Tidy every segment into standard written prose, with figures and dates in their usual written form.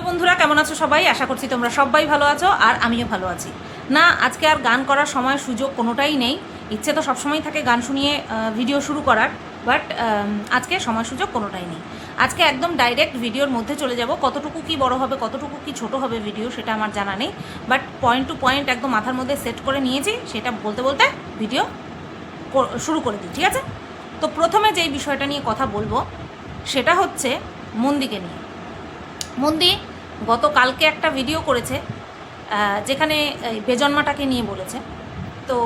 বন্ধুরা, কেমন আছো সবাই? আশা করছি তোমরা সবাই ভালো আছো আর আমিও ভালো আছি। না, আজকে আর গান করার সময় সুযোগ কোনোটাই নেই। ইচ্ছে তো সবসময় থাকে গান শুনিয়ে ভিডিও শুরু করার, বাট আজকে সময় সুযোগ কোনোটাই নেই। আজকে একদম ডাইরেক্ট ভিডিওর মধ্যে চলে যাব। কতটুকু কি বড় হবে, কতটুকু কি ছোট হবে ভিডিও সেটা আমার জানা নেই, বাট পয়েন্ট টু পয়েন্ট একদম মাথার মধ্যে সেট করে নিয়েছি, সেটা বলতে বলতে ভিডিও শুরু করে দিই, ঠিক আছে? তো প্রথমে যেই বিষয়টা নিয়ে কথা বলবো সেটা হচ্ছে মন্দিকে নিয়ে। মন্দি গতকালকে একটা ভিডিও করেছে যেখানে বেজন্মাটাকে নিয়ে বলেছে। তো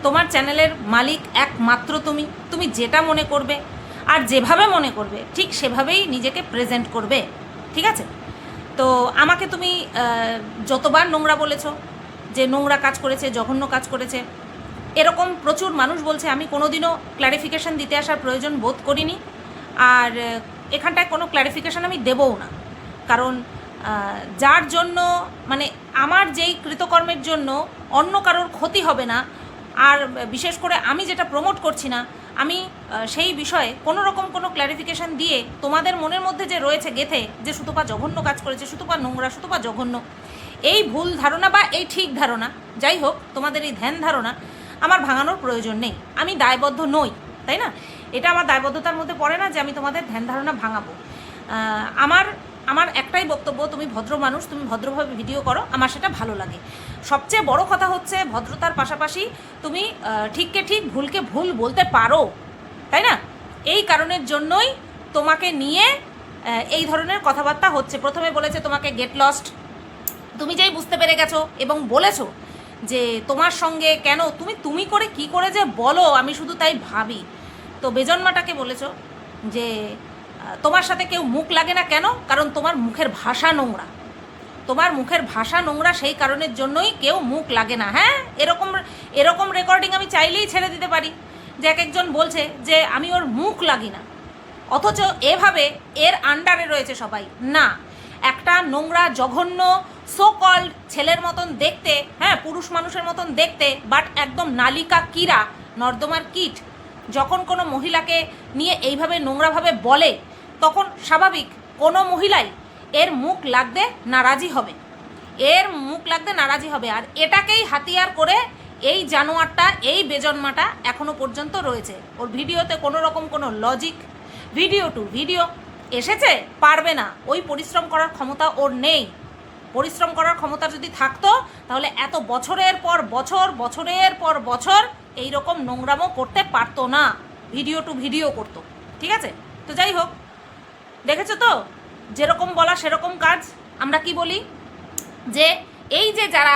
তোমার চ্যানেলের মালিক একমাত্র তুমি, তুমি যেটা মনে করবে আর যেভাবে মনে করবে ঠিক সেভাবেই নিজেকে প্রেজেন্ট করবে, ঠিক আছে? তো আমাকে তুমি যতবার নোংরা বলেছো, যে নোংরা কাজ করেছে, জঘন্য কাজ করেছে, এরকম প্রচুর মানুষ বলছে, আমি কোনোদিনও ক্ল্যারিফিকেশান দিতে আসার প্রয়োজন বোধ করিনি। আর এখানটায় কোনো ক্ল্যারিফিকেশান আমি দেবও না, কারণ যার জন্য মানে আমার যেই কৃতকর্মের জন্য অন্য কারোর ক্ষতি হবে না, আর বিশেষ করে আমি যেটা প্রমোট করছি না, আমি সেই বিষয়ে কোনো রকম কোনো ক্ল্যারিফিকেশান দিয়ে তোমাদের মনের মধ্যে যে রয়েছে গেথে, যে সুতপা জঘন্য কাজ করেছে, সুতপা নোংরা, সুতপা জঘন্য, এই ভুল ধারণা বা এই ঠিক ধারণা, যাই হোক, তোমাদের এই ধ্যান ধারণা আমার ভাঙানোর প্রয়োজন নেই। আমি দায়বদ্ধ নই, তাই না? এটা আমার দায়বদ্ধতার মধ্যে পড়ে না যে আমি তোমাদের ধ্যান ধারণা ভাঙাবো। আমার একটাই বক্তব্য, তুমি ভদ্র মানুষ, তুমি ভদ্রভাবে ভিডিও করো, আমার সেটা ভালো লাগে। সবচেয়ে বড় কথা হচ্ছে ভদ্রতার পাশাপাশি তুমি ঠিককে ঠিক, ভুলকে ভুল বলতে পারো, তাই না? এই কারণের জন্যই তোমাকে নিয়ে এই ধরনের কথাবার্তা হচ্ছে। প্রথমে বলেছে তোমাকে গেট লস্ট, তুমি যেই বুঝতে পেরে গেছো এবং বলেছো যে তোমার সঙ্গে কেন তুমি করে কি করে যে বলো, আমি শুধু তাই ভাবি। তো বেজন্মাটাকে বলেছো যে তোমার সাথে কেউ মুখ লাগে না কেন? কারণ তোমার মুখের ভাষা নোংরা, তোমার মুখের ভাষা নোংরা, সেই কারণের জন্যই কেউ মুখ লাগে না। হ্যাঁ, এরকম রেকর্ডিং আমি চাইলেই ছেড়ে দিতে পারি, যে এক একজন বলছে যে আমি ওর মুখ লাগি না, অথচ এভাবে এর আন্ডারে রয়েছে সবাই। না, একটা নোংরা জঘন্য সো কল্ড ছেলের মতন দেখতে, হ্যাঁ, পুরুষ মানুষের মতন দেখতে, বাট একদম নালিকা কিরা, নর্দমার কীট, যখন কোনো মহিলাকে নিয়ে এইভাবে নোংরাভাবে বলে, তখন স্বাভাবিক কোনো মহিলাই এর মুখ লাগতে নারাজি হবে, এর মুখ লাগতে নারাজি হবে। আর এটাকেই হাতিয়ার করে এই জানোয়ারটা, এই বেজন্মাটা এখনও পর্যন্ত রয়েছে। ওর ভিডিওতে কোনো রকম কোনো লজিক, ভিডিও টু ভিডিও এসেছে, পারবে না, ওই পরিশ্রম করার ক্ষমতা ওর নেই। পরিশ্রম করার ক্ষমতা যদি থাকতো তাহলে এত বছরের পর বছর, বছরের পর বছর এই রকম নোংরামো করতে পারতো না, ভিডিও টু ভিডিও করতো, ঠিক আছে? তো যাই হোক, দেখেছো তো, যেরকম বলা সেরকম কাজ। আমরা কি বলি যে এই যে যারা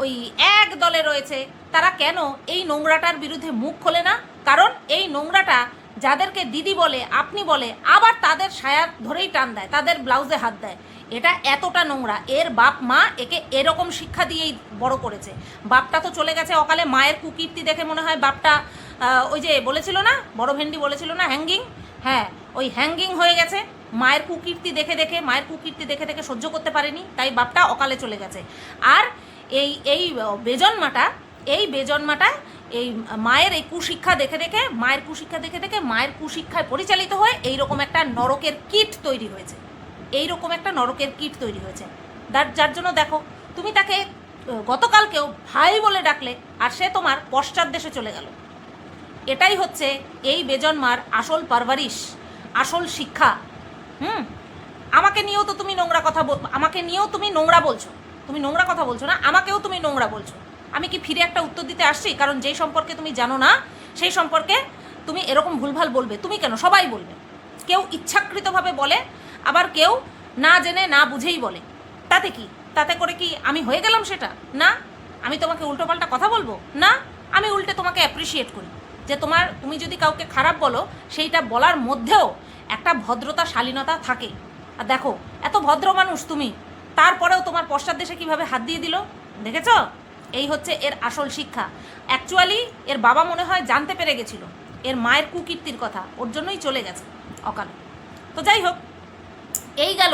ওই এক দলে রয়েছে, তারা কেন এই নোংরাটার বিরুদ্ধে মুখ খোলে না? কারণ এই নোংরাটা যাদেরকে দিদি বলে, আপনি বলে, আবার তাদের সায়া ধরেই টান দেয়, তাদের ব্লাউজে হাত দেয়। এটা এতটা নোংরা, এর বাপ মা একে এরকম শিক্ষা দিয়েই বড় করেছে। বাপটা তো চলে গেছে অকালে, মায়ের কুকীর্তি দেখে মনে হয় বাপটা ওই যে বলেছিল না, বড় ভেন্ডি বলেছিল না, হ্যাঙ্গিং, হ্যাঁ, ওই হ্যাঙ্গিং হয়ে গেছে। মায়ের কুকীর্তি দেখে দেখে, মায়ের কুকীর্তি দেখে দেখে সহ্য করতে পারেনি, তাই বাপটা অকালে চলে গেছে। আর এই বেজন্মাটা, এই মায়ের এই কুশিক্ষা দেখে দেখে, মায়ের কুশিক্ষা দেখে দেখে, মায়ের কুশিক্ষায় পরিচালিত হয়ে এইরকম একটা নরকের কীট তৈরি হয়েছে, এইরকম একটা নরকের কীট তৈরি হয়েছে। যার জন্য দেখো, তুমি তাকে গতকালকেও ভাই বলে ডাকলে, আর সে তোমার পশ্চাৎ দেশে চলে গেল। এটাই হচ্ছে এই বেজন্মার আসল পারভারিশ, আসল শিক্ষা। আমাকে নিয়েও তো তুমি নোংরা কথা আমাকে নিয়েও তুমি নোংরা বলছো, তুমি নোংরা কথা বলছো না, আমাকেও তুমি নোংরা বলছো। আমি কি ফিরে একটা উত্তর দিতে আসছি? কারণ যেই সম্পর্কে তুমি জানো না সেই সম্পর্কে তুমি এরকম ভুলভাল বলবে। তুমি কেন, সবাই বলবে। কেউ ইচ্ছাকৃতভাবে বলে, আবার কেউ না জেনে না বুঝেই বলে। তাতে কি, তাতে করে কি আমি হয়ে গেলাম সেটা? না, আমি তোমাকে উল্টোপাল্টা কথা বলবো না, আমি উল্টে তোমাকে অ্যাপ্রিসিয়েট করি যে তুমি যদি কাউকে খারাপ বলো, সেইটা বলার মধ্যেও একটা ভদ্রতা, শালীনতা থাকে। আর দেখো, এত ভদ্র মানুষ তুমি, তারপরেও তোমার পশ্চাৎ দেশে কীভাবে হাত দিয়ে দিল, দেখেছ? এই হচ্ছে এর আসল শিক্ষা। অ্যাকচুয়ালি এর বাবা মনে হয় জানতে পেরে গেছিল এর মায়ের কুকীর্তির কথা, ওর জন্যই চলে গেছে অকালে। তো যাই হোক, এই গেল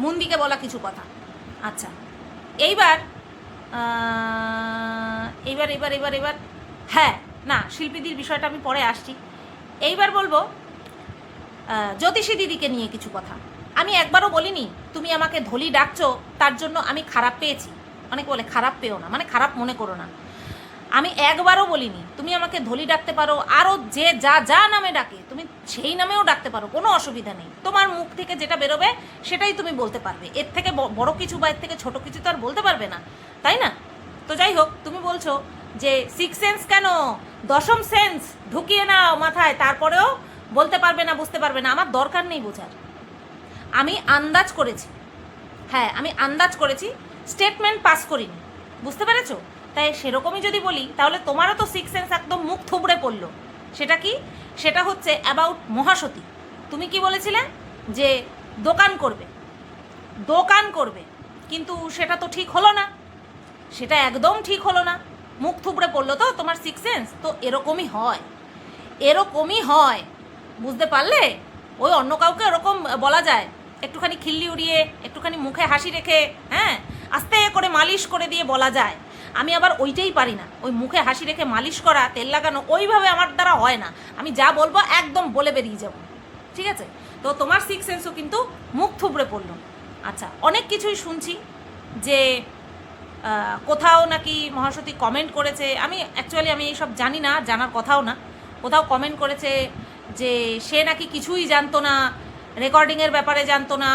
মন্দিকে বলা কিছু কথা। আচ্ছা, এইবার এবার এবার এবার এবার হ্যাঁ, না, শিল্পীদের বিষয়টা আমি পরে আসছি। এইবার বলবো জ্যোতিষী দিদিকে নিয়ে কিছু কথা। আমি একবারও বলিনি তুমি আমাকে ধলি ডাকছো তার জন্য আমি খারাপ পেয়েছি, অনেকে বলে খারাপ পেও না, মানে খারাপ মনে করো না। আমি একবারও বলিনি তুমি আমাকে ধলি ডাকতে পারো, আরও যে যা যা নামে ডাকে তুমি সেই নামেও ডাকতে পারো, কোনো অসুবিধা নেই। তোমার মুখ থেকে যেটা বেরোবে সেটাই তুমি বলতে পারবে, এর থেকে বড় কিছু বা এর থেকে ছোট কিছু তো আর বলতে পারবে না, তাই না? তো যাই হোক, তুমি বলছো যে সিক্স সেন্স কেন, দশম সেন্স ঢুকিয়ে নাও মাথায়, তারপরেও বলতে পারবে না, বুঝতে পারবে না। আমার দরকার নেই বোঝার, আমি আন্দাজ করেছি। হ্যাঁ, আমি আন্দাজ করেছি, স্টেটমেন্ট পাস করিনি, বুঝতে পেরেছো? তাই সেরকমই যদি বলি তাহলে তোমারও তো সিক্স সেন্স একদম মুখ থুবড়ে পড়লো। সেটা কি? সেটা হচ্ছে অ্যাবাউট মহাসতী। তুমি কি বলেছিলে যে দোকান করবে, দোকান করবে, কিন্তু সেটা তো ঠিক হলো না, সেটা একদম ঠিক হলো না, মুখ থুবড়ে পড়লো তো তোমার সিক্স সেন্স। তো এরকমই হয়, এরকমই হয়, বুঝতে পারলে? ওই অন্য কাউকে এরকম বলা যায়, একটুখানি খিল্লি উড়িয়ে, একটুখানি মুখে হাসি রেখে, হ্যাঁ, আস্তে করে মালিশ করে দিয়ে বলা যায়। আমি আবার ওইটাই পারি না, ওই মুখে হাসি রেখে মালিশ করা, তেল লাগানো, ওইভাবে আমার দ্বারা হয় না। আমি যা বলবো একদম বলে বেরিয়ে যাব, ঠিক আছে? তো তোমার সিক্স সেন্সও কিন্তু মুখ থুবড়ে পড়লো। আচ্ছা, অনেক কিছুই শুনছি যে কোথাও নাকি মহাসতী কমেন্ট করেছে, আমি অ্যাকচুয়ালি আমি এইসব জানি না, জানার কথাও না। কোথাও কমেন্ট করেছে যে সে নাকি কিছুই জানতো না, রেকর্ডিংয়ের ব্যাপারে জানতো না,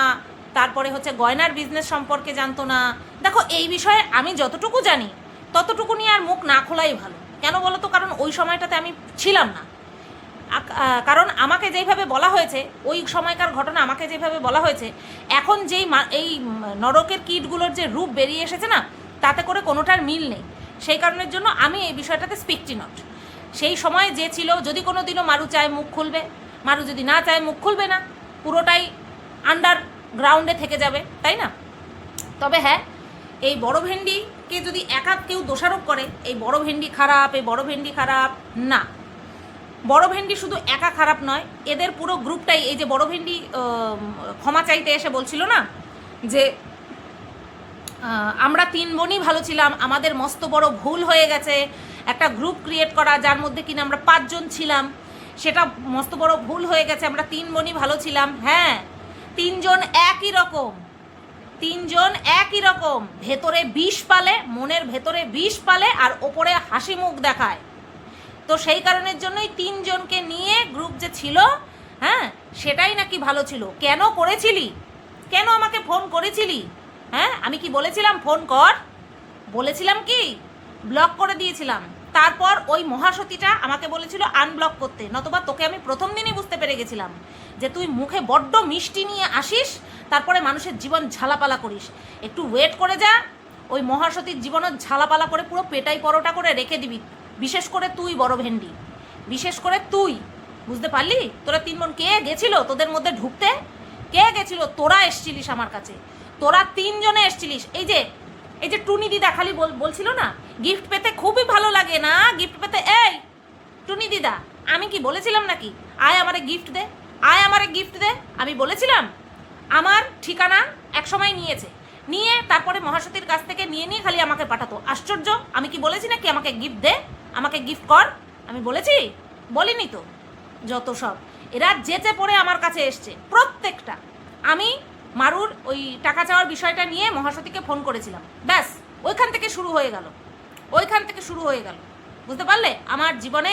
তারপরে হচ্ছে গয়নার বিজনেস সম্পর্কে জানতো না। দেখো, এই বিষয়ে আমি যতটুকু জানি ততটুকু নিয়ে আর মুখ না খোলাই ভালো। কেন বলো তো? কারণ ওই সময়টাতে আমি ছিলাম না। কারণ আমাকে যেইভাবে বলা হয়েছে, ওই সময়কার ঘটনা আমাকে যেভাবে বলা হয়েছে, এখন যেই এই নরকের কীটগুলোর যে রূপ বেরিয়ে এসেছে না, তাতে করে কোনোটার মিল নেই। সেই কারণের জন্য আমি এই বিষয়টাতে স্পিকটি নট। সেই সময় যে ছিল, যদি কোনো দিনও মারু চায় মুখ খুলবে, মারু যদি না চায় মুখ খুলবে না, পুরোটাই আন্ডারগ্রাউন্ডে থেকে যাবে, তাই না? তবে হ্যাঁ, এই বড় ভেন্ডিকে যদি একা কেউ দোষারোপ করে এই বড় ভেন্ডি খারাপ, এই বড় ভেন্ডি খারাপ, না, বড় ভেন্ডি শুধু একা খারাপ নয়, এদের পুরো গ্রুপটাই। এই যে বড় ভেন্ডি ক্ষমা চাইতে এসে বলছিল না যে আমরা তিন বোনই ভালো ছিলাম, আমাদের মস্ত বড় ভুল হয়ে গেছে একটা গ্রুপ ক্রিয়েট করা যার মধ্যে কিনা আমরা 5 জন ছিলাম, সেটা মস্ত বড় ভুল হয়ে গেছে, আমরা তিন বোনই ভালো ছিলাম। হ্যাঁ, তিনজন একই রকম, তিনজন একই রকম, ভেতরে বিষ পালে, মনের ভেতরে বিষ পালে, আর ওপরে হাসি মুখ দেখায়। তো সেই কারণের জন্যই তিনজনকে নিয়ে গ্রুপ যে ছিল, হ্যাঁ, সেটাই নাকি ভালো ছিল। কেন করেছিলি? কেন আমাকে ফোন করেছিলি? হ্যাঁ, আমি কি বলেছিলাম ফোন কর? বলেছিলাম কি? ব্লক করে দিয়েছিলাম। তারপর ওই মহাসতীটা আমাকে বলেছিল আনব্লক করতে, নতবা তোকে আমি প্রথম দিনই বুঝতে পেরে গেছিলাম যে তুই মুখে বড্ড মিষ্টি নিয়ে আসিস, তারপরে মানুষের জীবন ঝালাপালা করিস। একটু ওয়েট করে যা, ওই মহাসতীর জীবনও ঝালাপালা করে পুরো পেটাই পরোটা করে রেখে দিবি। বিশেষ করে তুই বড় ভেন্ডি, বিশেষ করে তুই, বুঝতে পারলি? তোরা তিন বোন, কে গেছিল তোদের মধ্যে ঢুকতে? কে গেছিল? তোরা এসছিলিস আমার কাছে, তোরা তিনজনে এসছিলিস। এই যে টুনি দিদা খালি বলছিল না গিফট পেতে খুবই ভালো লাগে না, গিফট পেতে। এই টুনি দিদা, আমি কি বলেছিলাম নাকি আয় আমারে গিফট দে, আয় আমারে গিফট দে? আমি বলেছিলাম? আমার ঠিকানা একসময় নিয়ে তারপরে মহাসতীর কাছ থেকে নিয়ে খালি আমাকে পাঠাতো। আশ্চর্য, আমি কি বলেছি নাকি আমাকে গিফট দে, আমাকে গিফট কর? আমি বলেছি? বলিনি তো। যত সব এরা যেচে পড়ে আমার কাছে এসছে প্রত্যেকটা। আমি মারুর ওই টাকা চাওয়ার বিষয়টা নিয়ে মহাসতীকে ফোন করেছিলাম, ব্যাস ওইখান থেকে শুরু হয়ে গেল, ওইখান থেকে শুরু হয়ে গেল, বুঝতে পারলে? আমার জীবনে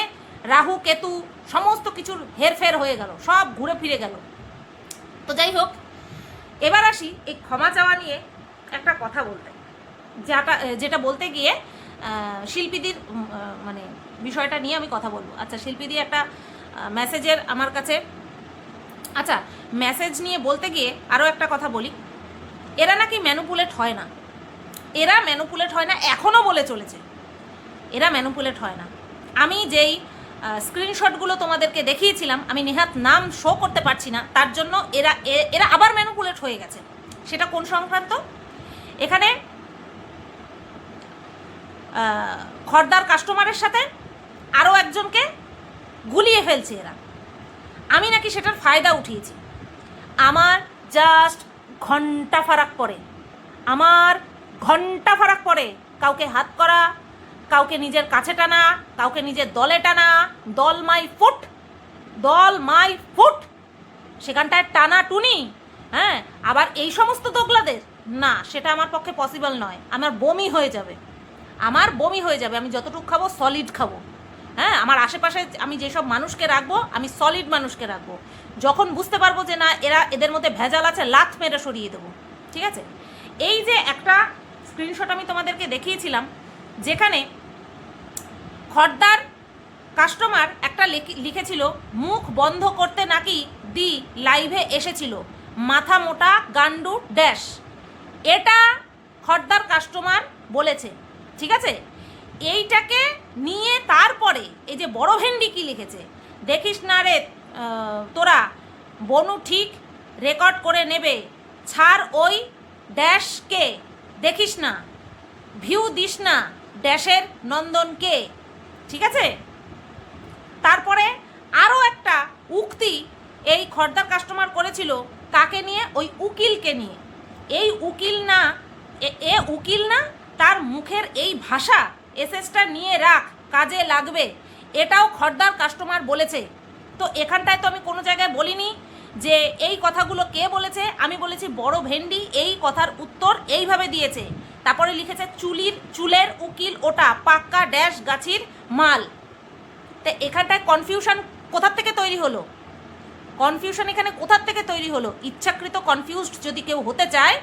রাহু কেতু সমস্ত কিছুর হেরফের হয়ে গেল, সব ঘুরে ফিরে গেল। তো যাই হোক, এবার আসি এই ক্ষমা চাওয়া নিয়ে একটা কথা বলতে, যেটা বলতে গিয়ে শিল্পীদির মানে বিষয়টা নিয়ে আমি কথা বলবো। আচ্ছা, শিল্পীদি একটা মেসেজের আমার কাছে, আচ্ছা মেসেজ নিয়ে বলতে গিয়ে আরও একটা কথা বলি, এরা নাকি ম্যানুপুলেট হয় না, এরা ম্যানুপুলেট হয় না, এখনও বলে চলেছে এরা ম্যানুপুলেট হয় না। আমি যেই স্ক্রিনশটগুলো তোমাদেরকে দেখিয়েছিলাম, আমি নেহাত নাম শো করতে পারছি না, তার জন্য এরা আবার ম্যানুপুলেট হয়ে গেছে। সেটা কোন সংক্রান্ত? এখানে খরদার কাস্টমারের সাথে আরও একজনকে গুলিয়ে ফেলছে এরা। আমি নাকি সেটার ফায়দা উঠিয়েছি। আমার জাস্ট ঘন্টা ফারাক পড়ে, আমার ঘন্টা ফারাক পড়ে কাউকে হাত করা, কাউকে নিজের কাছে টানা, কাউকে নিজের দলে টানা। দল মাই ফুট, দল মাই ফুট, সেখানটায় টানা টুনি, হ্যাঁ, আবার এই সমস্ত দোগলাদের না, সেটা আমার পক্ষে পসিবল নয়। আমার বমি হয়ে যাবে, আমার বমি হয়ে যাবে। আমি যতটুকু খাবো সলিড খাবো, হ্যাঁ। আমার আশেপাশে আমি যেসব মানুষকে রাখবো, আমি সলিড মানুষকে রাখবো। যখন বুঝতে পারবো যে না এদের মধ্যে ভেজাল আছে, লাথ মেরে সরিয়ে দেবো, ঠিক আছে। এই যে একটা স্ক্রিনশট আমি তোমাদেরকে দেখিয়েছিলাম, যেখানে খর্দার কাস্টমার একটা লিখেছিল মুখ বন্ধ করতে নাকি দি লাইভে এসেছিল, মাথা মোটা গান্ডু ড্যাশ। এটা খর্দার কাস্টমার বলেছে, ঠিক আছে। এইটাকে নিয়ে তারপরে এই যে বড় ভেন্ডি কি লিখেছে, দেখিস না রে তোরা, বনু ঠিক রেকর্ড করে নেবে, ছাড় ওই ড্যাশকে, দেখিস না, ভিউ দিস না ড্যাশের নন্দনকে, ঠিক আছে। তারপরে আরও একটা উক্তি এই খর্দার কাস্টমার করেছিল, কাকে নিয়ে, ওই উকিলকে নিয়ে। এই উকিল না, উকিল না, তার মুখের এই ভাষা এসএসটা নিয়ে রাখ, কাজে লাগবে, এটাও খর্দার কাস্টমার বলেছে। তো এখানটায় তো আমি কোনো জায়গায় বলিনি যে এই কথাগুলো কে বলেছে, আমি বলেছি বড় ভেন্ডি এই কথার উত্তর এইভাবে দিয়েছে। তারপরে লিখেছে চুলের উকিল ওটা, পাক্কা ড্যাশ গাছির মাল। তো এখানটায় কনফিউশন কোথার থেকে তৈরি হলো, কনফিউশন এখানে কোথার থেকে তৈরি হলো? ইচ্ছাকৃত কনফিউজড যদি কেউ হতে চায়,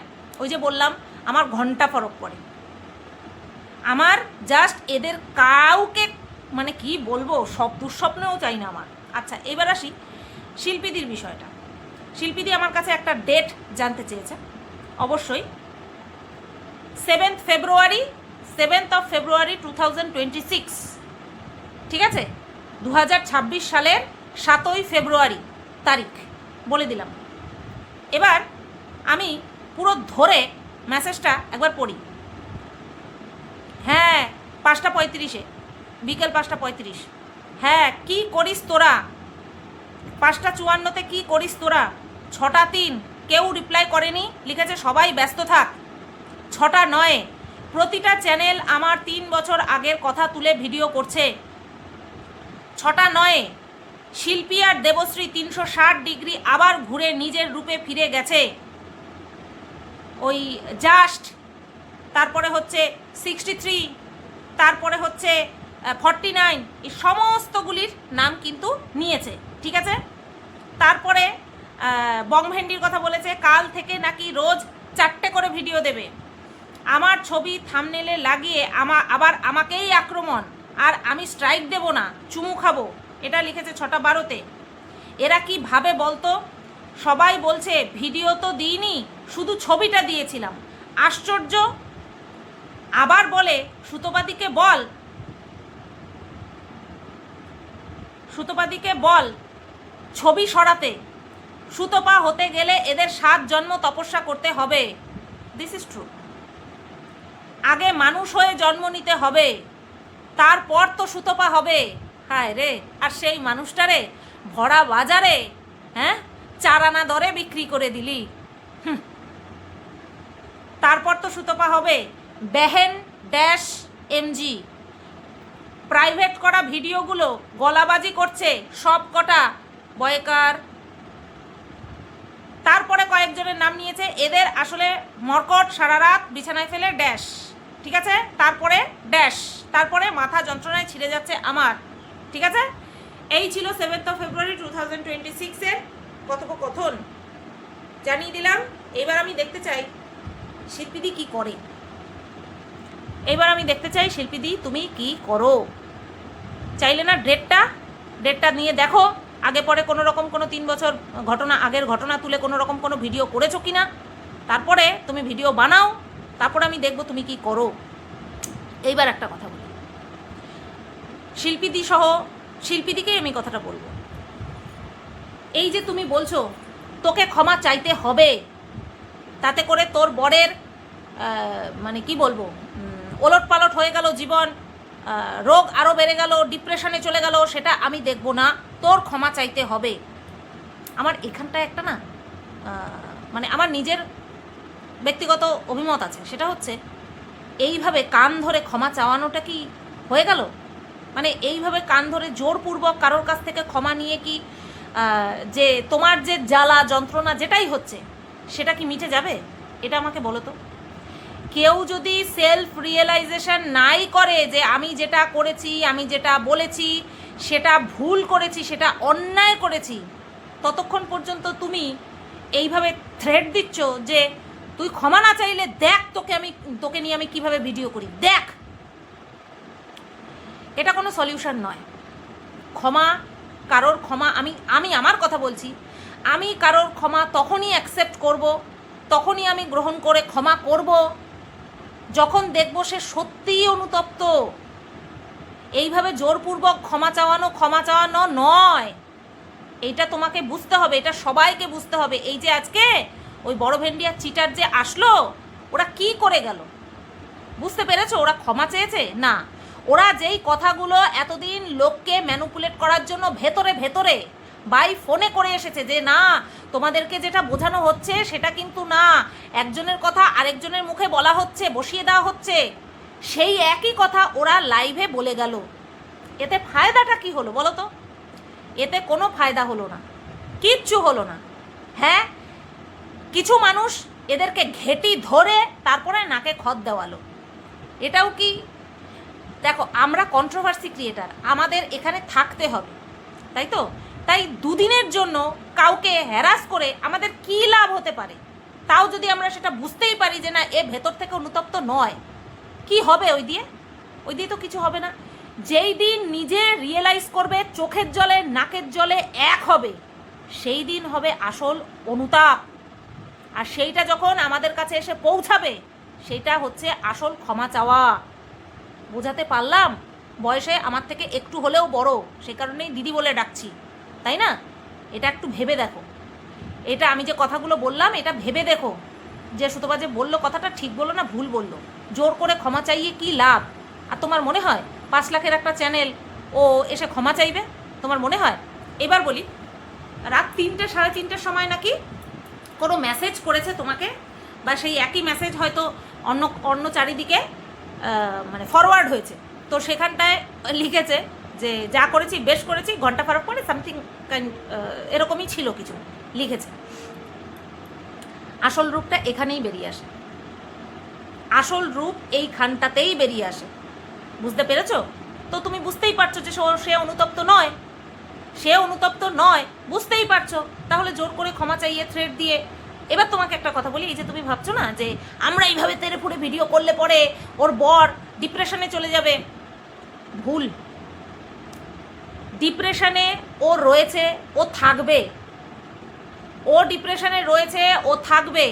ওই যে বললাম আমার ঘন্টা ফরক পড়ে, আমার জাস্ট এদের কাউকে মানে কি বলবো, সব দুঃস্বপ্নেও চাই না আমার। আচ্ছা, এবার আসি শিল্পীদির বিষয়টা। শিল্পীদি আমার কাছে একটা ডেট জানতে চেয়েছে, অবশ্যই 7th ফেব্রুয়ারি 2026, ঠিক আছে, 2026 সালের 7ই ফেব্রুয়ারি তারিখ বলে দিলাম। এবার আমি পুরো ধরে মেসেজটা একবার পড়ি। হ্যাঁ 5:35, বিকেল 5:35। হ্যাঁ কি করিস তোরা, 5:54 কি করিস তোরা, 6:03 কেউ রিপ্লাই করেনি, লিখেছে সবাই ব্যস্ত থাক। 6:09 প্রতিটা চ্যানেল আমার 3 বছর আগের কথা তুলে ভিডিও করছে। 6:09 শিল্পী আর দেবশ্রী 360 ডিগ্রি আবার ঘুরে নিজের রূপে ফিরে গেছে। ওই জাস্ট, তারপরে হচ্ছে 63, তারপরে হচ্ছে 49, এই সমস্তগুলির নাম কিন্তু নিয়েছে, ঠিক আছে। তারপরে বংভেন্ডির কথা বলেছে, কাল থেকে নাকি রোজ 4টে করে ভিডিও দেবে, আমার ছবি থাম্বনেলে লাগিয়ে আবার আমাকেই আক্রমণ, আর আমি স্ট্রাইক দেব না, চুমু খাবো, এটা লিখেছে 6:12-তে। এরা কি ভাবে বলতো, সবাই বলছে ভিডিও তো দিইনি, শুধু ছবিটা দিয়েছিলাম, আশ্চর্য। আবার বলে সুতোপাদিকে বল ছবি সরাতে, সুতোপা হতে গেলে এদের 7 জন্ম তপস্যা করতে হবে। This is true. আগে মানুষ হয়ে জন্ম নিতে হবে, তারপর তো সুতোপা হবে। হায় রে, আর সেই মানুষটারে ভরা বাজারে 4 আনা দরে বিক্রি করে দিলি, তারপর তো সুতোপা হবে। বেহেন ড্যাশ এমজি প্রাইভেট করা ভিডিওগুলো গলাবাজি করছে সব কটা বয়কার। তারপরে কয়েকজনের নাম নিয়েছে, এদের আসলে মর্কট সারা রাত বিছানায় ফেলে ড্যাশ, ঠিক আছে। তারপরে ড্যাশ, তারপরে মাথা যন্ত্রণায় ছিঁড়ে যাচ্ছে আমার, ঠিক আছে। এই ছিল 7th ফেব্রুয়ারি 2026-এর কথোপকথন, জানিয়ে দিলাম। এবার আমি দেখতে চাই শিল্পীদি কি করে, শিল্পীদি তুমি কি করো। চাইলে না ডেটটা নিয়ে দেখো, আগে পরে কোনো রকম কোনো 3 বছর আগের ঘটনা তুলে কোনো রকম কোনো ভিডিও করেছো কি না, তারপরে তুমি ভিডিও বানাও, তারপরে আমি দেখবো তুমি কি করো। এইবার একটা কথা বলি, শিল্পীদিকেই আমি কথাটা বলবো। এই যে তুমি বলছো তোকে ক্ষমা চাইতে হবে, তাতে করে তোর বরের মানে কি বলবো, ওলটপালট হয়ে গেল জীবন, রোগ আরও বেড়ে গেল, ডিপ্রেশনে চলে গেল, সেটা আমি দেখব না, তোর ক্ষমা চাইতে হবে। আমার এখানটায় একটা না মানে আমার নিজের ব্যক্তিগত অভিমত আছে, সেটা হচ্ছে এইভাবে কান ধরে ক্ষমা চাওয়ানোটা কি হয়ে গেল? মানে এইভাবে কান ধরে জোরপূর্বক কারোর কাছ থেকে ক্ষমা নিয়ে কি যে তোমার যে জ্বালা যন্ত্রণা যেটাই হচ্ছে সেটা কি মিটে যাবে? এটা আমাকে বলো তো। কেউ যদি সেলফ রিয়েলাইজেশন নাই করে যে আমি যেটা করেছি, আমি যেটা বলেছি সেটা ভুল করেছি, সেটা অন্যায় করেছি, ততক্ষণ পর্যন্ত তুমি এইভাবে থ্রেট দিচ্ছ যে তুই ক্ষমা না চাইলে দেখ তোকে নিয়ে আমি কিভাবে ভিডিও করি, দেখ। এটা কোনো সলিউশন নয়। কারোর ক্ষমা আমি আমার কথা বলছি, আমি কারোর ক্ষমা তখনই অ্যাকসেপ্ট করব, তখনই আমি গ্রহণ করে ক্ষমা করব যখন দেখব সে সত্যিই অনুতপ্ত। এইভাবে জোরপূর্বক ক্ষমা চাওয়ানো নয়। এইটা তোমাকে বুঝতে হবে, এটা সবাইকে বুঝতে হবে। এই যে আজকে ওই বড় ভেন্ডিয়া চিটার যে আসলো, ওরা কি করে গেল বুঝতে পেরেছো? ওরা ক্ষমা চেয়েছে না, ওরা যেই কথাগুলো এতদিন লোককে ম্যানুপুলেট করার জন্য ভেতরে ভেতরে বাই ফোনে করে এসেছে যে না তোমাদেরকে যেটা বোঝানো হচ্ছে সেটা কিন্তু না, একজনের কথা আরেকজনের মুখে বলা হচ্ছে, বসিয়ে দেওয়া হচ্ছে, সেই একই কথা ওরা লাইভে বলে গেল। এতে ফায়দাটা কি হলো বলো তো? এতে কোনো ফায়দা হলো না, কিচ্ছু হলো না। হ্যাঁ, কিছু মানুষ এদেরকে ঘেঁটি ধরে তারপরে নাকে খত দেওয়ালো। এটাও কি? দেখো, আমরা কন্ট্রোভার্সি ক্রিয়েটার, আমাদের এখানে থাকতে হবে, তাই তো? তাই দুদিনের জন্য কাউকে হ্যারাস করে আমাদের কী লাভ হতে পারে? তাও যদি আমরা সেটা বুঝতেই পারি যে না এ ভেতর থেকে অনুতপ্ত নয়, কি হবে ওই দিয়ে তো কিছু হবে না। যেই দিন নিজে রিয়েলাইজ করবে, চোখের জলে নাকের জলে এক হবে, সেই দিন হবে আসল অনুতাপ। আর সেইটা যখন আমাদের কাছে এসে পৌঁছাবে, সেইটা হচ্ছে আসল ক্ষমা চাওয়া। বোঝাতে পারলাম? বয়সে আমার থেকে একটু হলেও বড়, সেই কারণেই দিদি বলে ডাকছি, তাই না? এটা একটু ভেবে দেখো। এটা আমি যে কথাগুলো বললাম এটা ভেবে দেখো যে সুতপা যে বললো কথাটা ঠিক বললো না ভুল বললো। জোর করে ক্ষমা চাইয়ে কি লাভ? আর তোমার মনে হয় 5 লাখের একটা চ্যানেল ও এসে ক্ষমা চাইবে? তোমার মনে হয়? এবার বলি, রাত 3টে 3:30টার সময় নাকি কোনো মেসেজ করেছে তোমাকে, বা সেই একই মেসেজ হয়তো অন্য চারিদিকে মানে ফরওয়ার্ড হয়েছে, তো সেখানটায় লিখেছে যে যা করেছি বেশ করেছি, ঘন্টা ফারাক করে সামথিং এরকমই ছিল কিছু লিখেছে। আসল রূপটা এখানেই বেরিয়ে আসে, আসল রূপ এইখানটাতেই বেরিয়ে আসে। বুঝতে পেরেছো? তো তুমি বুঝতেই পারছো যে সে অনুতপ্ত নয়, বুঝতেই পারছো। তাহলে জোর করে ক্ষমা চাইয়ে থ্রেড দিয়ে। এবার তোমাকে একটা কথা বলি, এই যে তুমি ভাবছো না যে আমরা এইভাবে তেরে ফুড়ে ভিডিও করলে পরে ওর বর ডিপ্রেশনে চলে যাবে, ভুল। ডিপ্রেশনে ও রয়েছে, ও থাকবে, ও ডিপ্রেশনে রয়েছে, ও থাকবে।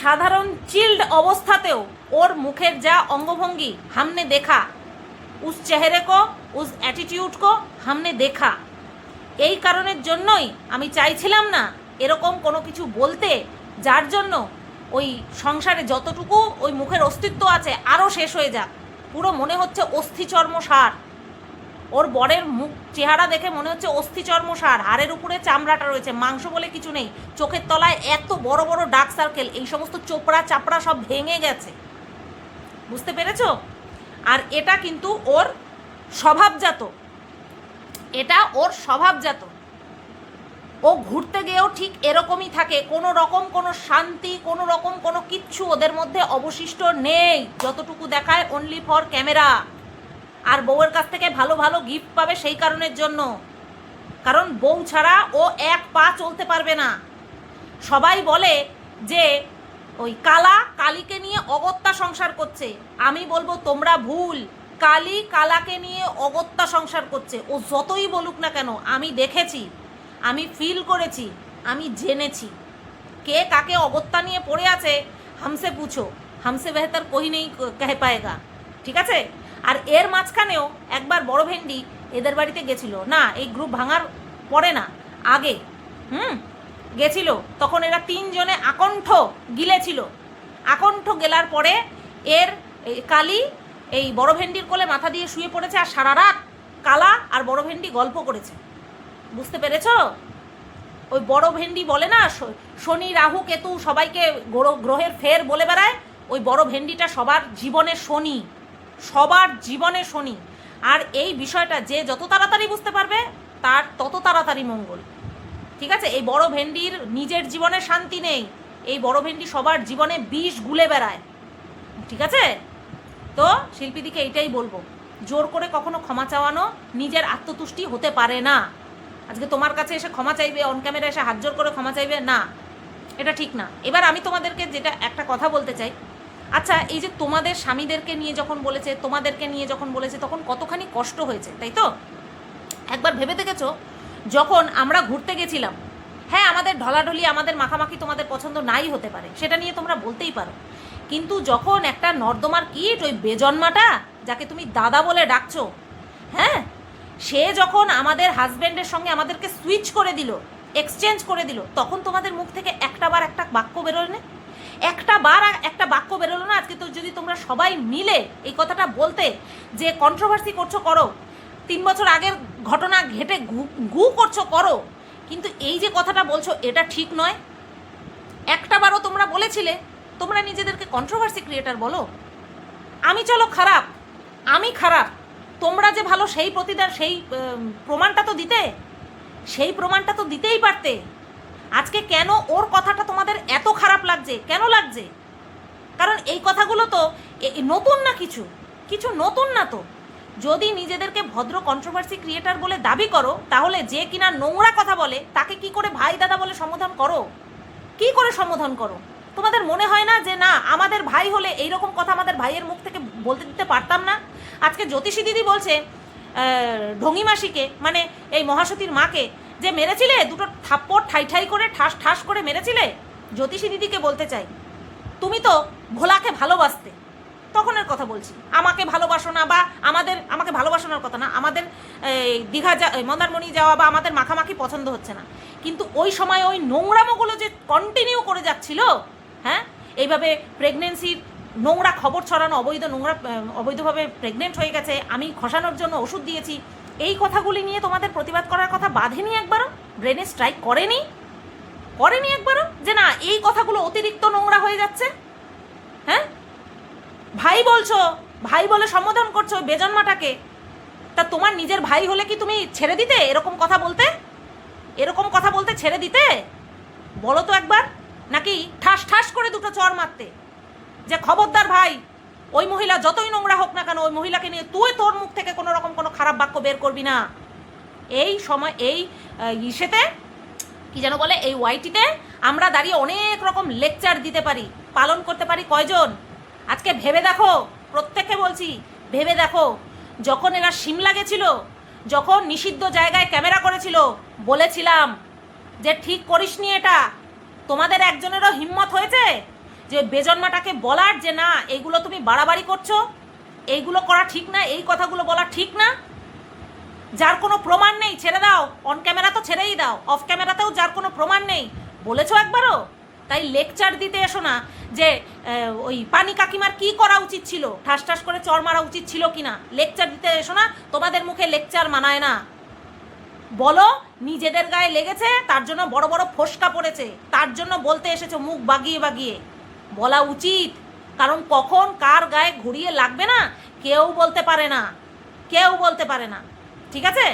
সাধারণ চিল্ড অবস্থাতেও ওর মুখের যা অঙ্গভঙ্গি हमने देखा, उस चेहरे को, उस एटीट्यूड को हमने देखा। এই কারণের জন্যই আমি চাইছিলাম না এরকম কোনো কিছু বলতে, যার জন্য ওই সংসারে যতটুকু ওই মুখের অস্তিত্ব আছে আরও শেষ হয়ে যাক। পুরো মনে হচ্ছে অস্থিচর্ম সার। ওর বরের মুখ চেহারা দেখে মনে হচ্ছে অস্থিচর্ম সার, হাড়ের উপরে চামড়াটা রয়েছে, মাংস বলে কিছু নেই। চোখের তলায় এত বড় বড় ডার্ক সার্কেল, এই সমস্ত চোপড়া চাপড়া সব ভেঙে গেছে। বুঝতে পেরেছো? আর এটা কিন্তু ওর স্বভাবজাত, এটা ওর স্বভাবজাত। ও ঘুরতে গিয়েও ঠিক এরকমই থাকে, কোনো রকম কোনো শান্তি, কোনো রকম কোনো কিচ্ছু ওদের মধ্যে অবশিষ্ট নেই। যতটুকু দেখায় অনলি ফর ক্যামেরা। আর বউয়ের কাছ থেকে ভালো ভালো গিফট পাবে সেই কারণের জন্য, কারণ বউ ছাড়া ও এক পা চলতে পারবে না। সবাই বলে যে ওই কালীকে নিয়ে অগত্যা সংসার করছে, আমি বলবো তোমরা ভুল। কালাকে নিয়ে অগত্যা সংসার করছে। ও যতই বলুক না কেন, আমি দেখেছি, আমি ফিল করেছি, আমি জেনেছি কে কাকে অগত্যা নিয়ে পড়ে আছে। হামসে পুছো, হামসে বেহতর কোই নেই কহ পায়েগা, ঠিক আছে? আর এর মাঝখানেও একবার বড় ভেন্ডি এদের বাড়িতে গেছিল, না এই গ্রুপ ভাঙার পরে না, আগে গেছিল, তখন এরা 3 জনে আকণ্ঠ গিলেছিল। আকণ্ঠ গেলার পরে এর কালী এই বড় ভেন্ডির কোলে মাথা দিয়ে শুয়ে পড়েছে, আর সারা রাত কালা আর বড় ভেন্ডি গল্প করেছে। বুঝতে পেরেছো? ওই বড় ভেন্ডি বলে না শনি রাহু কেতু সবাইকে গ্রহের ফের বলে বেড়ায়, ওই বড় ভেন্ডিটা সবার জীবনে শনি, সবার জীবনে শনি। আর এই বিষয়টা যে যত তাড়াতাড়ি বুঝতে পারবে তার তত তাড়াতাড়ি মঙ্গল। ঠিক আছে? এই বড় ভেন্ডির নিজের জীবনে শান্তি নেই, এই বড় ভেন্ডি সবার জীবনে বিষ গুলে বেড়ায়, ঠিক আছে? তো শিল্পীদিকে এইটাই বলবো, জোর করে কখনো ক্ষমা চাওয়ানো নিজের আত্মতুষ্টি হতে পারে না। আজকে তোমার কাছে এসে ক্ষমা চাইবে, অন ক্যামেরা এসে হাত জোর করে ক্ষমা চাইবে না, এটা ঠিক না। এবার আমি তোমাদেরকে যেটা একটা কথা বলতে চাই, আচ্ছা এই যে তোমাদের স্বামীদেরকে নিয়ে যখন বলেছে, তোমাদেরকে নিয়ে যখন বলেছে, তখন কতখানি কষ্ট হয়েছে, তাই তো? একবার ভেবে দেখেছো যখন আমরা ঘুরতে গেছিলাম, হ্যাঁ আমাদের ঢলাঢলি, আমাদের মাখামাখি তোমাদের পছন্দ নাই হতে পারে, সেটা নিয়ে তোমরা বলতেই পারো, কিন্তু যখন একটা নর্দমার কীট, ওই বেজন্মাটা যাকে তুমি দাদা বলে ডাকছো, হ্যাঁ, সে যখন আমাদের হাজব্যান্ডের সঙ্গে আমাদেরকে সুইচ করে দিল, এক্সচেঞ্জ করে দিল, তখন তোমাদের মুখ থেকে একটা বাক্য বেরোলো না, একটা বাক্য বেরোলো না। আজকে তো যদি তোমরা সবাই মিলে এই কথাটা বলতে যে কন্ট্রোভার্সি করছো করো, 3 বছর আগের ঘটনা ঘেটে গু করছো করো, কিন্তু এই যে কথাটা বলছো এটা ঠিক নয়। একটা বারও তোমরা বলেছিলে তোমরা নিজেদেরকে কন্ট্রোভার্সি ক্রিয়েটার বলো, আমি চলো খারাপ, আমি খারাপ, তোমরা যে ভালো সেই প্রতিদান, সেই প্রমাণটা তো দিতে, সেই প্রমাণটা তো দিতেই পারতে। আজকে কেন ওর কথাটা তোমাদের এত খারাপ লাগছে, কেন লাগছে? কারণ এই কথাগুলো তো নতুন না, কিছু নতুন না। তো যদি নিজেদেরকে ভদ্র কন্ট্রোভার্সি ক্রিয়েটার বলে দাবি করো, তাহলে যে কিনা নোংরা কথা বলে তাকে কি করে ভাই দাদা বলে সম্বোধন করো? কি করে সম্বোধন করো? তোমাদের মনে হয় না যে না আমাদের ভাই হলে এইরকম কথা আমাদের ভাইয়ের মুখ থেকে বলতে দিতে পারতাম না? আজকে জ্যোতিষী দিদি বলছে ঢঙ্গি মাসিকে, মানে এই মহাসতীর মাকে যে মেরেছিলে, দুটো থাপ্পড় ঠাই করে ঠাস ঠাস করে মেরেছিলে, জ্যোতিষী দিদিকে বলতে চাই তুমি তো ভোলাকে ভালোবাসতে, তখনের কথা বলছি, আমাকে ভালোবাসো না, বা আমাকে ভালোবাসানোর কথা না, আমাদের দীঘা মন্দারমণি যাওয়া বা আমাদের মাখামাখি পছন্দ হচ্ছে না, কিন্তু ওই সময় ওই নোংরামোগুলো যে কন্টিনিউ করে যাচ্ছিল, হ্যাঁ, এইভাবে প্রেগনেন্সির নোংরা খবর ছড়ানো, অবৈধভাবে প্রেগনেন্ট হয়ে গেছে, আমি খসানোর জন্য ওষুধ দিয়েছি, এই কথাগুলি নিয়ে তোমাদের প্রতিবাদ করার কথা বাঁধেনি একবারও? ব্রেনে স্ট্রাইক করেনি একবারও যে না এই কথাগুলো অতিরিক্ত নোংরা হয়ে যাচ্ছে? হ্যাঁ, ভাই বলছো, ভাই বলে সম্বোধন করছো ওই বেজন্মাটাকে, তা তোমার নিজের ভাই হলে কি তুমি ছেড়ে দিতে এরকম কথা বলতে ছেড়ে দিতে? বলো তো একবার, নাকি ঠাস ঠাস করে দুটো চড় মারতে যে খবরদার ভাই, ওই মহিলা যতই নোংরা হোক না কেন, ওই মহিলাকে নিয়ে তুই তোর মুখ থেকে কোনো রকম কোনো খারাপ বাক্য বের করবি না। এই সময় এই ইসেতে কি যেন বলে, এই ওয়াইটিতে আমরা দাঁড়িয়ে অনেক রকম লেকচার দিতে পারি, পালন করতে পারি কয়জন? আজকে ভেবে দেখো, প্রত্যেককে বলছি ভেবে দেখো, যখন এরা সিমলা গেছিল, যখন নিষিদ্ধ জায়গায় ক্যামেরা করেছিল, বলেছিলাম যে ঠিক করিসনি এটা, তোমাদের একজনেরও হিম্মত হয়েছে যে বেজন্মাটাকে বলার যে না এইগুলো তুমি বাড়াবাড়ি করছো, এইগুলো করা ঠিক না, এই কথাগুলো বলা ঠিক না? যার কোনো প্রমাণ নেই ছেড়ে দাও, অন ক্যামেরা তো ছেড়েই দাও, অফ ক্যামেরাতেও যার কোনো প্রমাণ নেই, বলেছো একবারও? তাই লেকচার দিতে এসো না যে ওই পানি কাকিমার কি করা উচিত ছিল, ঠাস ঠাস করে চড় মারা উচিত ছিল কিনা, লেকচার দিতে এসো না, তোমাদের মুখে লেকচার মানায় না। বলো নিজেদের গায়ে লেগেছে, তার জন্য বড় বড় ফোসকা পড়েছে, তার জন্য বলতে এসেছো মুখ বাগিয়ে, বলা উচিত, কারণ কখন কার গায়ে ঘুরিয়ে লাগবে না কেউ বলতে পারে না, ঠিক আছে?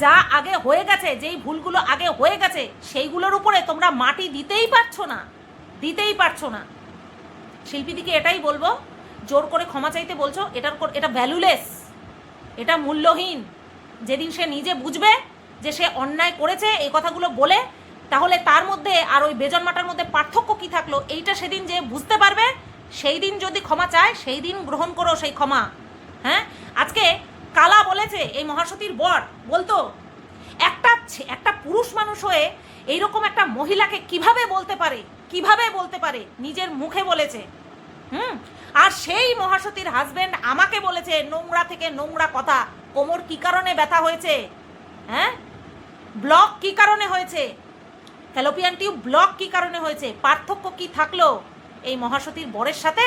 যা আগে হয়ে গেছে, যেই ভুলগুলো আগে হয়ে গেছে, সেইগুলোর উপরে তোমরা মাটি দিতেই পারছো না। শিল্পীদিকে এটাই বলবো, জোর করে ক্ষমা চাইতে বলছো, এটা ভ্যালুলেস, এটা মূল্যহীন। যেদিন সে নিজে বুঝবে যে সে অন্যায় করেছে এই কথাগুলো বলে, তাহলে তার মধ্যে আর ওই বেজন্মাটার মধ্যে পার্থক্য কি থাকলো এইটা সেদিন যে বুঝতে পারবে, সেই দিন যদি ক্ষমা চায়, সেই দিন গ্রহণ করো সেই ক্ষমা। হ্যাঁ, আজকে কালা বলেছে এই মহাসতীর বর বলতো, একটা পুরুষ মানুষ হয়ে এইরকম একটা মহিলাকে কিভাবে বলতে পারে, নিজের মুখে বলেছে। আর সেই মহাসতীর হাজবেন্ড আমাকে বলেছে নোংরা থেকে নোংরা কথা, কোমর কি কারণে ব্যথা হয়েছে, হ্যাঁ, ব্লক কি কারণে হয়েছে, ফ্যালোপিয়ান টিউব ব্লক কি কারণে হয়েছে, পার্থক্য কি থাকলো এই মহাসতীর বরের সাথে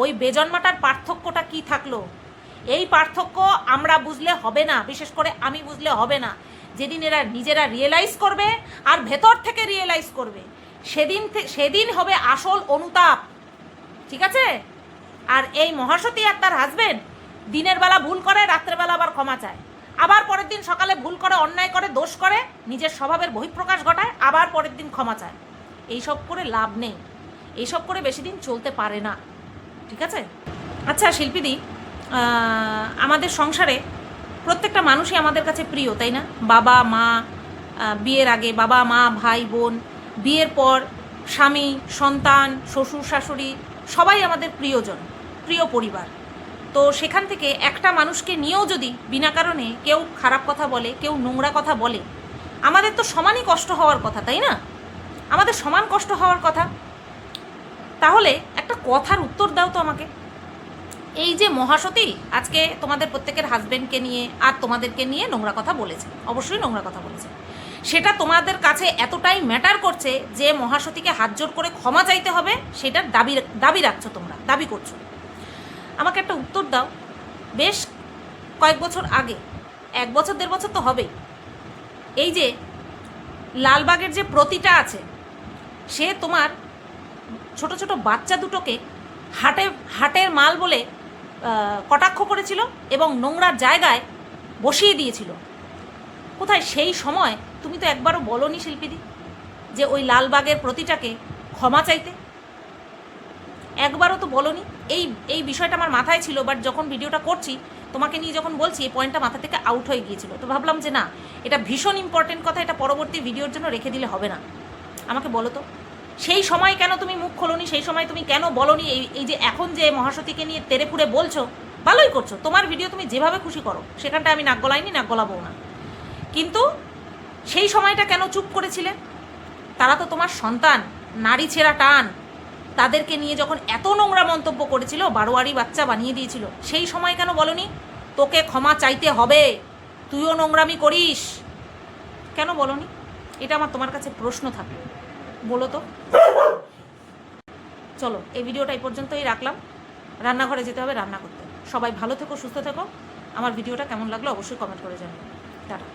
ওই বেজন্মাটার পার্থক্যটা কি থাকলো? এই পার্থক্য আমরা বুঝলে হবে না, বিশেষ করে আমি বুঝলে হবে না। যেদিন এরা নিজেরা রিয়েলাইজ করবে আর ভেতর থেকে রিয়েলাইজ করবে, সেদিন হবে আসল অনুতাপ, ঠিক আছে? আর এই মহাসতী আর তার হাজবেন্ড দিনের বেলা ভুল করে, রাত্রেবেলা আবার ক্ষমা চায়। আবার পরের দিন সকালে ভুল করে, অন্যায় করে, দোষ করে, নিজের স্বভাবের বহিঃপ্রকাশ ঘটায়, আবার পরের দিন ক্ষমা চায়। এইসব করে লাভ নেই, এইসব করে বেশি দিন চলতে পারে না, ঠিক আছে? আচ্ছা শিল্পীদি, আমাদের সংসারে প্রত্যেকটা মানুষই আমাদের কাছে প্রিয়, তাই না? বাবা মা, বিয়ের আগে বাবা মা ভাই বোন, বিয়ের পর স্বামী সন্তান শ্বশুর শাশুড়ি, সবাই আমাদের প্রিয়জন, প্রিয় পরিবার। তো সেখান থেকে একটা মানুষকে নিয়েও যদি বিনা কারণে কেউ খারাপ কথা বলে, কেউ নোংরা কথা বলে, আমাদের তো সমানই কষ্ট হওয়ার কথা, তাই না? আমাদের সমান কষ্ট হওয়ার কথা। তাহলে একটা কথার উত্তর দাও তো আমাকে। এই যে মহাসতী আজকে তোমাদের প্রত্যেকের হাজব্যান্ডকে নিয়ে আর তোমাদেরকে নিয়ে নোংরা কথা বলেছে, অবশ্যই নোংরা কথা বলেছে, সেটা তোমাদের কাছে এতটাই ম্যাটার করছে যে মহাসতীকে হাত জোর করে ক্ষমা চাইতে হবে, সেটার দাবি রাখছো, তোমরা দাবি করছো। আমাকে একটা উত্তর দাও। বেশ কয়েক বছর আগে, 1 বছর 1.5 বছর তো হবেই, এই যে লালবাগের যে প্রতিটা আছে, সে তোমার ছোট ছোট বাচ্চা দুটোকে হাটের মাল বলে কটাক্ষ করেছিল এবং নোংরার জায়গায় বসিয়ে দিয়েছিল। কোথায় সেই সময় তুমি তো একবারও বলোনি শিল্পীদি যে ওই লালবাগের প্রতিটাকে ক্ষমা চাইতে? একবারও তো বলোনি। এই বিষয়টা আমার মাথায় ছিল, বাট যখন ভিডিওটা করছি তোমাকে নিয়ে যখন বলছি, এই পয়েন্টটা মাথা থেকে আউট হয়ে গিয়েছিল। তো ভাবলাম যে না, এটা ভীষণ ইম্পর্টেন্ট কথা, এটা পরবর্তী ভিডিওর জন্য রেখে দিলে হবে না। আমাকে বলো তো, সেই সময় কেন তুমি মুখ খোলোনি? সেই সময় তুমি কেন বলোনি? এই যে এখন যে মহাসতীকে নিয়ে তেরে ফুরে বলছো, ভালোই করছো, তোমার ভিডিও তুমি যেভাবে খুশি করো, সেখানটা আমি নাক গলাইনি, নাক গলাবো না। কিন্তু সেই সময়টা কেন চুপ করেছিলে? তারা তো তোমার সন্তান, নারী ছেঁড়া টান, তাদেরকে নিয়ে যখন এত নোংরা মন্তব্য করেছিল, বারোয়ারি বাচ্চা বানিয়ে দিয়েছিল, সেই সময় কেন বলনি তোকে ক্ষমা চাইতে হবে, তুইও নোংরামি করিস? কেন বলনি? এটা আমার তোমার কাছে প্রশ্ন থাকে, বলো তো। চলো, এই ভিডিওটা এই পর্যন্তই রাখলাম। রান্নাঘরে যেতে হবে রান্না করতে। সবাই ভালো থেকো, সুস্থ থেকো। আমার ভিডিওটা কেমন লাগলো অবশ্যই কমেন্ট করে জানাবে। টাটা।